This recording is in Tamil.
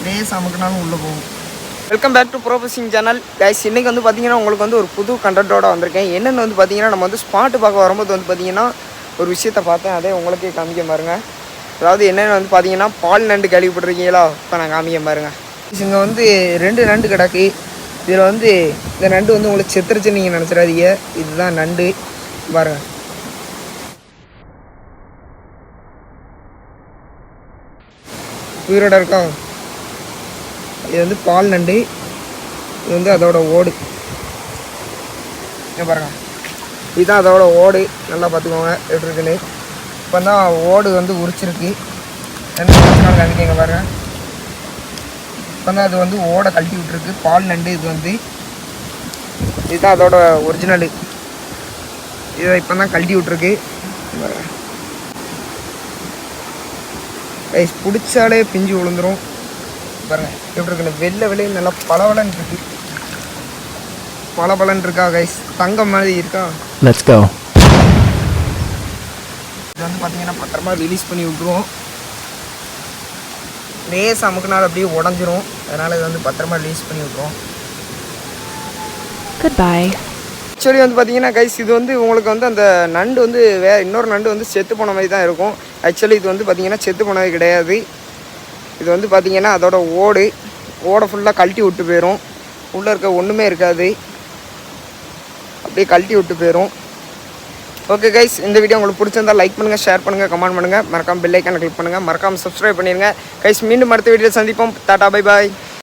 லேஸ் அமுக்குனாலும் உள்ளே போகும். Welcome back to profishing channel guys. இன்றைக்கி வந்து பார்த்திங்கன்னா உங்களுக்கு வந்து ஒரு புது கண்டென்ட்டோடு வந்திருக்கேன். என்னென்னு வந்து பார்த்திங்கன்னா நம்ம வந்து ஸ்பாட்டு பார்க்க வரும்போது வந்து பார்த்திங்கன்னா ஒரு விஷயத்தை பார்த்தேன். அதே உங்களுக்கே காமிக்க பாருங்க. அதாவது என்னென்னு வந்து பார்த்திங்கன்னா பால் நண்டு கேள்விப்பட்டிருக்கீங்களா? இப்போ நான் காமிக்க பாருங்க. இங்கே வந்து 2 நண்டு கிடக்கு. இதில் வந்து இந்த நண்டு வந்து உங்களுக்கு செத்துருச்சுன்னு நீங்கள் நினச்சிடாதீங்க. இதுதான் நண்டு பாருங்கள். உயிரோட இருக்கா? இது வந்து பால் நண்டு. இது வந்து அதோட ஓடு பாருங்க. இதுதான் அதோட ஓடு. நல்லா பார்த்துக்கோங்க எப்படி இருக்குன்னு. இப்போ தான் ஓடு வந்து உரிச்சிருக்கு. என்ன காமிக்கங்க பாருங்க. இப்போ தான் அது வந்து ஓடை கழட்டி விட்டுருக்கு. பால் நண்டு இது வந்து இதுதான் அதோட ஒரிஜினலு. இதை இப்போ தான் கழட்டி விட்ருக்கு. கைஸ் பிடிச்சாலே பிஞ்சு விழுந்துடும் பாருங்கள் எப்படி இருக்குன்னு. வெள்ளையும் நல்லா பளபளன்னு இருக்கு. பளபளன்னு இருக்கா கைஸ்? தங்கம் மாதிரி இருக்கா? Let's go. இது வந்து பார்த்தீங்கன்னா பத்திரமா ரிலீஸ் பண்ணி விட்ருவோம். லேஸ் அமுக்குனால அப்படியே உடஞ்சிரும். அதனால் இது வந்து பத்திரமா ரிலீஸ் பண்ணி விட்ருவோம். Goodbye. ஆக்சுவலி வந்து பார்த்தீங்கன்னா கைஸ் இது வந்து உங்களுக்கு வந்து அந்த நண்டு வந்து இன்னொரு நண்டு வந்து செத்து போன மாதிரி தான் இருக்கும். ஆக்சுவலி இது வந்து பார்த்தீங்கன்னா செத்து போனது கிடையாது. இது வந்து பார்த்தீங்கன்னா அதோட ஓடை ஃபுல்லாக கழட்டி விட்டு போயிடும். உள்ளே இருக்க ஒன்றுமே இருக்காது, அப்படியே கழட்டி விட்டு போயிடும். ஓகே கைஸ், இந்த வீடியோ உங்களுக்கு பிடிச்சிருந்தா லைக் பண்ணுங்கள், ஷேர் பண்ணுங்கள், கமெண்ட் பண்ணுங்கள். மறக்காமல் பெல் ஐக்கானை கிளிக் பண்ணுங்கள். மறக்காமல் சப்ஸ்கிரைப் பண்ணிடுங்க கைஸ். மீண்டும் அடுத்த வீடியோ சந்திப்போம். Tata bye bye.